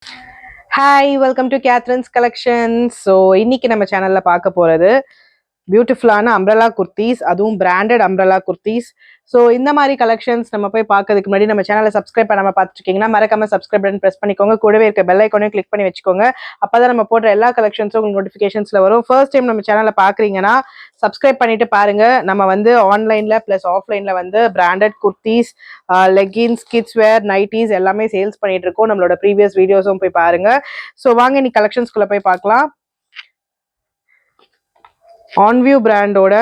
Hi, welcome to Catherine's Collections. So, இன்னைக்கு நம்ம சேனல்ல பார்க்க போறது பியூட்டிஃபுல்லான அம்ப்ரெல்லா குர்த்திஸ், அதுவும் பிராண்டட் அம்ப்ரெல்லா குர்த்திஸ். ஸோ இந்த மாதிரி கலெக்ஷன்ஸ் நம்ம போய் பார்க்கறதுக்கு முன்னாடி நம்ம சேனலை சப்ஸ்கிரைப் பண்ணாமல் பார்த்துருக்கீங்கன்னா மறக்காம சப்ஸ்கிரைப் பட்டன் ப்ரெஸ் பண்ணிக்கோங்க. கூடவே இருக்க பெல் ஐக்கானையும் கிளிக் பண்ணி வச்சுக்கோங்க. அப்பதான் நம்ம போடுற எல்லா கலெக்ஷன்ஸும் உங்களுக்கு நோட்டிஃபிகேஷன்ஸ்ல வரும். ஃபர்ஸ்ட் டைம் நம்ம சேனலை பார்க்குறீங்கன்னா சப்ஸ்கிரைப் பண்ணிட்டு பாருங்க. நம்ம வந்து ஆன்லைன்ல பிளஸ் ஆஃப்லைன்ல வந்து பிராண்டட் குர்த்திஸ், லெகின்ஸ், கிட்ஸ் வேர், நைட்டிஸ் எல்லாமே சேல்ஸ் பண்ணிட்டு இருக்கோம். நம்மளோட ப்ரீவியஸ் வீடியோஸும் போய் பாருங்க. ஸோ வாங்க இன்னைக்கு கலெக்ஷன்ஸ்குள்ள போய் பார்க்கலாம். ஆன்வியூ பிராண்டோட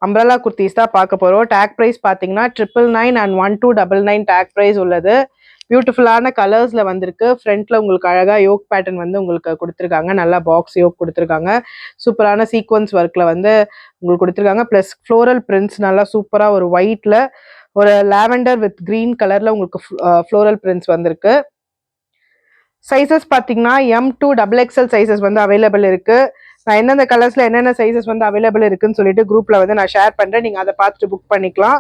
அம்ப்ரெல்லா குர்த்திஸ் தான் பார்க்க போறோம். டேக் பிரைஸ் பார்த்தீங்கன்னா 999 அண்ட் 1299 டேக் பிரைஸ் உள்ளது. பியூட்டிஃபுல்லான கலர்ஸ்ல வந்திருக்கு. ஃப்ரண்ட்ல உங்களுக்கு அழகா யோக் பேட்டர்ன் வந்து உங்களுக்கு கொடுத்துருக்காங்க. நல்லா பாக்ஸ் யோக் கொடுத்துருக்காங்க. சூப்பரான சீக்வன்ஸ் ஒர்க்ல வந்து உங்களுக்கு கொடுத்துருக்காங்க. பிளஸ் ஃப்ளோரல் பிரிண்ட்ஸ் நல்லா சூப்பரா ஒரு ஒயிட்ல ஒரு லாவெண்டர் வித் கிரீன் கலர்ல உங்களுக்கு ஃப்ளோரல் பிரிண்ட்ஸ் வந்திருக்கு. சைசஸ் பார்த்தீங்கன்னா M2 XXL சைசஸ் வந்து அவைலபிள் இருக்கு. நான் எந்தெந்த கலர்ஸ்ல என்னென்ன சைசஸ் வந்து அவைலபிள் இருக்குன்னு சொல்லிட்டு குரூப்ல வந்து நான் ஷேர் பண்றேன். நீங்க அதை பார்த்துட்டு புக் பண்ணிக்கலாம்.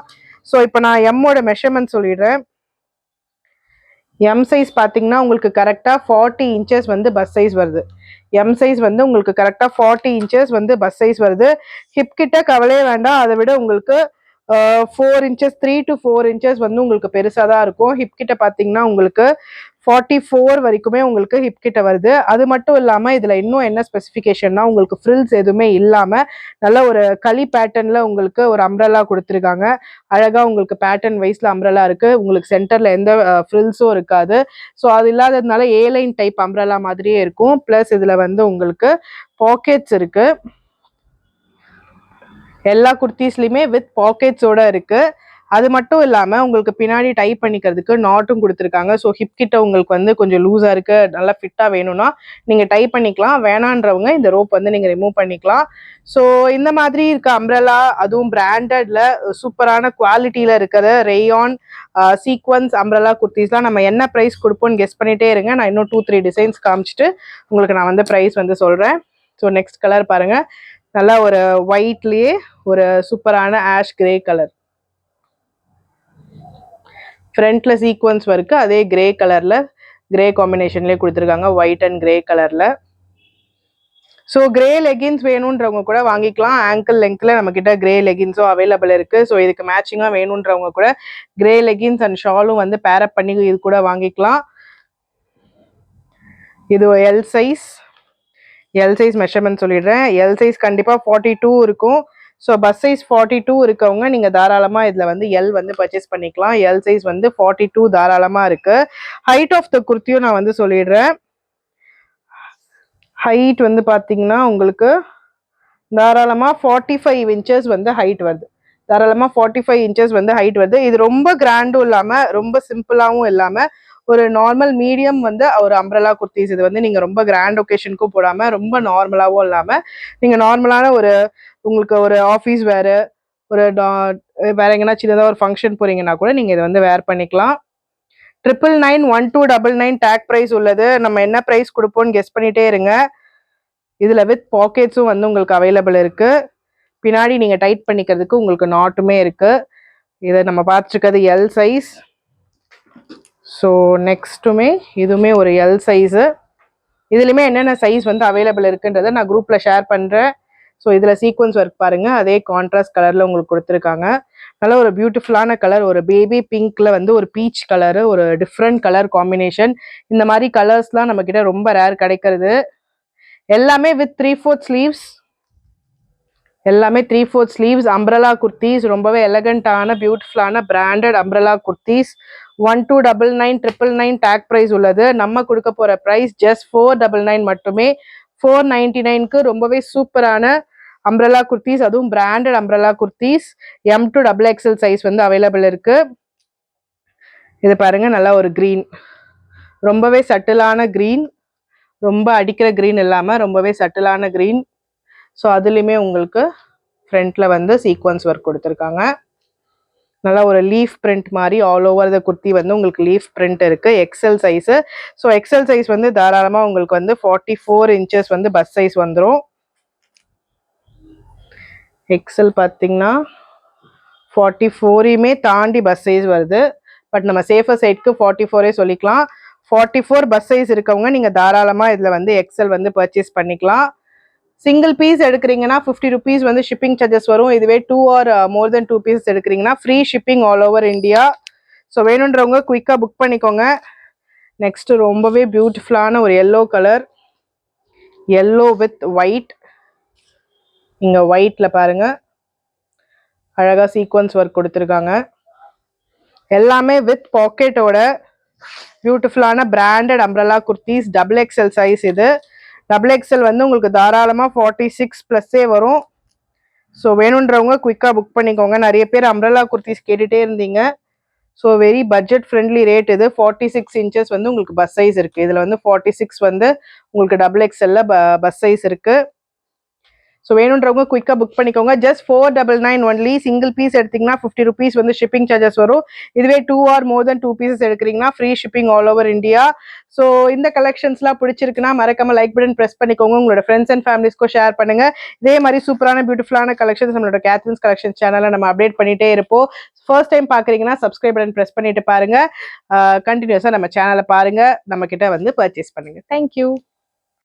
ஸோ இப்போ நான் எம்மோட மெஷர்மெண்ட் சொல்லிடுறேன். எம் சைஸ் பார்த்தீங்கன்னா உங்களுக்கு கரெக்டாக 40 இன்ச்சஸ் வந்து பஸ் சைஸ் வருது. எம் சைஸ் வந்து உங்களுக்கு கரெக்டாக 40 இன்ச்சஸ் வந்து பஸ் சைஸ் வருது. ஹிப் கிட்ட கவலையே வேண்டாம். அதை விட உங்களுக்கு 4 இன்ச்சஸ் 3 to 4 இன்ச்சஸ் வந்து உங்களுக்கு பெருசாக தான் இருக்கும். ஹிப் கிட்ட பார்த்தீங்கன்னா உங்களுக்கு 44 வரைக்குமே உங்களுக்கு ஹிப் கிட்ட வருது. அது மட்டும் இல்லாமல் இதில் இன்னும் என்ன ஸ்பெசிஃபிகேஷன்னா உங்களுக்கு ஃப்ரில்ஸ் எதுவுமே இல்லாமல் நல்ல ஒரு களி பேட்டர்னில் உங்களுக்கு ஒரு அம்ப்ரெல்லா கொடுத்துருக்காங்க. அழகாக உங்களுக்கு பேட்டர்ன் வைஸில் அம்ப்ரெல்லா இருக்குது. உங்களுக்கு சென்டரில் எந்த ஃப்ரில்ஸும் இருக்காது. ஸோ அது இல்லாததுனால ஏலைன் டைப் அம்ப்ரெல்லா மாதிரியே இருக்கும். ப்ளஸ் இதில் வந்து உங்களுக்கு பாக்கெட்ஸ் இருக்குது. எல்லா குர்த்திஸ்லையுமே வித் பாக்கெட்ஸோட இருக்கு. அது மட்டும் இல்லாம உங்களுக்கு பின்னாடி டைப் பண்ணிக்கிறதுக்கு நாட்டும் கொடுத்துருக்காங்க. ஸோ ஹிப் கிட்ட உங்களுக்கு வந்து கொஞ்சம் லூஸா இருக்கு, நல்லா ஃபிட்டா வேணும்னா நீங்க டைப் பண்ணிக்கலாம். வேணான்றவங்க இந்த ரோப் வந்து நீங்க ரிமூவ் பண்ணிக்கலாம். ஸோ இந்த மாதிரி இருக்க அம்ப்ரெல்லா, அதுவும் பிராண்டட்ல சூப்பரான குவாலிட்டியில இருக்கிற ரேயான் சீக்வன்ஸ் அம்ப்ரெல்லா குர்த்திஸ்லாம் நம்ம என்ன ப்ரைஸ் கொடுப்போம்னு கெஸ் பண்ணிட்டே இருங்க. நான் இன்னும் 2-3 டிசைன்ஸ் காமிச்சிட்டு உங்களுக்கு நான் வந்து ப்ரைஸ் வந்து சொல்றேன். ஸோ நெக்ஸ்ட் கலர் பாருங்க. நல்லா ஒரு ஒயிட்லயே ஒரு சூப்பரான ஆஷ் கிரே கலர். ஃப்ரண்ட்ல சீக்வன்ஸ் இருக்கு. அதே கிரே கலர்ல கிரே காம்பினேஷன்லயே கொடுத்துருக்காங்க. ஒயிட் அண்ட் கிரே கலர்ல. ஸோ கிரே லெகின்ஸ் வேணுன்றவங்க கூட வாங்கிக்கலாம். ஆங்கிள் லெங்க்ல நம்ம கிட்ட கிரே லெகின்ஸும் அவைலபிள் இருக்கு. ஸோ இதுக்கு மேட்சிங்கா வேணுன்றவங்க கூட கிரே லெகின்ஸ் அண்ட் ஷாலும் வந்து பேரப் பண்ணி இது கூட வாங்கிக்கலாம். இது L size. L size measurement சொல்லிடுறேன். எல் சைஸ் கண்டிப்பாக 42 இருக்கும். ஸோ பஸ் சைஸ் 42 இருக்கவங்க நீங்கள் தாராளமாக இதில் வந்து எல் வந்து பர்ச்சேஸ் பண்ணிக்கலாம். எல் சைஸ் வந்து 42 தாராளமாக இருக்கு. ஹைட் ஆஃப் த குர்த்தியும் நான் வந்து சொல்லிடுறேன். ஹைட் வந்து பார்த்தீங்கன்னா உங்களுக்கு தாராளமாக 45 இன்ச்சஸ் வந்து ஹைட் வருது. தாராளமாக 45 இன்ச்சஸ் வந்து ஹைட் வருது. இது ரொம்ப கிராண்டும் இல்லாமல் ரொம்ப சிம்பிளாகவும் இல்லாமல் ஒரு நார்மல் மீடியம் வந்து ஒரு அம்ப்ரெல்லா குர்த்திஸ். இது வந்து நீங்கள் ரொம்ப கிராண்ட் ஒகேஷனுக்கும் போடாமல் ரொம்ப நார்மலாகவும் இல்லாமல் நீங்கள் நார்மலான ஒரு உங்களுக்கு ஒரு ஆஃபீஸ் வேறு ஒரு வேற எங்கன்னா சின்னதாக ஒரு ஃபங்க்ஷன் போறீங்கன்னா கூட நீங்கள் இதை வந்து வேர் பண்ணிக்கலாம். 999 1299 டேக் ப்ரைஸ் உள்ளது. நம்ம என்ன ப்ரைஸ் கொடுப்போம்னு கெஸ் பண்ணிட்டே இருங்க. இதில் வித் பாக்கெட்ஸும் வந்து உங்களுக்கு அவைலபிள் இருக்கு. பின்னாடி நீங்கள் டைட் பண்ணிக்கிறதுக்கு உங்களுக்கு நாட்டுமே இருக்கு. இதை நம்ம பார்த்துருக்கிறது எல் சைஸ். ஸோ நெக்ஸ்ட்டுமே இதுவுமே ஒரு எல் சைஸு. இதுலையுமே என்னென்ன சைஸ் வந்து அவைலபிள் இருக்குன்றதை நான் குரூப்பில் ஷேர் பண்ணுறேன். ஸோ இதில் சீக்வன்ஸ் ஒர்க் பாருங்கள். அதே கான்ட்ராஸ்ட் கலரில் உங்களுக்கு கொடுத்துருக்காங்க. நல்ல ஒரு பியூட்டிஃபுல்லான கலர், ஒரு பேபி பிங்க்ல வந்து ஒரு பீச் கலரு, ஒரு டிஃப்ரெண்ட் கலர் காம்பினேஷன். இந்த மாதிரி கலர்ஸ்லாம் நம்மக்கிட்ட ரொம்ப ரேர் கிடைக்கிறது. எல்லாமே வித் 3/4 ஸ்லீவ்ஸ். எல்லாமே 3/4 ஸ்லீவ்ஸ் அம்ப்ரெல்லா குர்த்திஸ். ரொம்பவே எலகண்டான பியூட்டிஃபுல்லான branded umbrella kurtis. 1299 999 tag price உள்ளது. நம்ம கொடுக்க போற ப்ரைஸ் ஜஸ்ட் 499 மட்டுமே. 499க்கு ரொம்பவே சூப்பரான அம்ப்ரெல்லா குர்த்திஸ், அதுவும் branded umbrella kurtis. M2 XXL size வந்து அவைலபிள் இருக்கு. இது பாருங்க, நல்லா ஒரு கிரீன், ரொம்பவே சட்டிலான கிரீன், ரொம்ப அடிக்கிற கிரீன் இல்லாம ரொம்பவே சட்டிலான கிரீன். ஸோ அதுலேயுமே உங்களுக்கு ஃப்ரண்ட்ல வந்து சீக்வன்ஸ் ஒர்க் கொடுத்துருக்காங்க. நல்லா ஒரு லீஃப் பிரிண்ட் மாதிரி ஆல் ஓவர் த குர்த்தி வந்து உங்களுக்கு லீஃப் பிரிண்ட் இருக்கு. XL size. So XL size வந்து தாராளமாக உங்களுக்கு வந்து 44 இன்ச்சஸ் வந்து பஸ் சைஸ் வந்துடும். எக்ஸல் பார்த்தீங்கன்னா 44யுமே தாண்டி பஸ் சைஸ் வருது. பட் நம்ம சேஃபர் சைட்க்கு 44 சொல்லிக்கலாம். 44 பஸ் சைஸ் இருக்கவங்க நீங்க தாராளமா இதுல வந்து எக்ஸல் வந்து பர்ச்சேஸ் பண்ணிக்கலாம். சிங்கிள் பீஸ் எடுக்கிறீங்கன்னா 50 ருபீஸ் வந்து ஷிப்பிங் சார்ஜஸ் வரும். இதுவே 2 ஆர் மோர் தென் 2 பீசஸ் எடுக்கிறீங்கன்னா free shipping all over India. So வேணுன்றவங்க குயிக்காக புக் பண்ணிக்கோங்க. நெக்ஸ்ட் ரொம்பவே பியூட்டிஃபுல்லான ஒரு yellow colour, yellow with white. இங்க ஒயிட்ல பாருங்க அழகா சீக்வன்ஸ் ஒர்க் கொடுத்துருக்காங்க. எல்லாமே வித் பாக்கெட்டோட பியூட்டிஃபுல்லான branded umbrella kurtis. Double XL size இது. டபுள் எக்ஸ்எல் வந்து உங்களுக்கு தாராளமாக 46+ வரும். ஸோ வேணுன்றவங்க குயிக்காக புக் பண்ணிக்கோங்க. நிறைய பேர் அம்ப்ரெல்லா குர்த்திஸ் கேட்டுகிட்டே இருந்தீங்க. So very budget friendly rate இது. 46 இன்ச்சஸ் வந்து உங்களுக்கு பஸ் சைஸ் இருக்குது. இதில் வந்து 46 வந்து உங்களுக்கு டபுள் எக்ஸ்எல்ல பஸ் சைஸ் இருக்குது. ஸோ வேணுன்றவங்க குயிக்காக புக் பண்ணிக்கோங்க. Just 499 only. சிங்கிள் பீஸ் எடுத்தீங்கன்னா 50 ருபீஸ் வந்து ஷிப்பிங் சார்ஜஸ் வரும். இதுவே 2 ஆர் மோர் தென் 2 பீசஸ் எடுக்கிறீங்கன்னா free shipping all over India. So இந்த கலெக்ஷன்ஸ்லாம் பிடிச்சிருக்குன்னா மறக்காம லைக் பட்டன் ப்ரெஸ் பண்ணிக்கோங்க. உங்களோட ஃப்ரெண்ட்ஸ் அண்ட் ஃபேமிலிஸ்க்கும் ஷேர் பண்ணுங்க. இதே மாதிரி சூப்பரான பியூட்டிஃபுல்லான கலெக்ஷன்ஸ் நம்மளோட கேத்ரின்ஸ் கலெக்ஷன் சேனலில் நம்ம அப்டேட் பண்ணிட்டே இருப்போம். ஃபர்ஸ்ட் டைம் பார்க்குறீங்கன்னா சப்ஸ்கிரைப் பட்டன் ப்ரெஸ் பண்ணிட்டு பாருங்க. கண்டினியூஸாக நம்ம சேனலை பாருங்க, நம்ம கிட்ட வந்து பர்ச்சேஸ் பண்ணுங்க. தேங்க்யூ.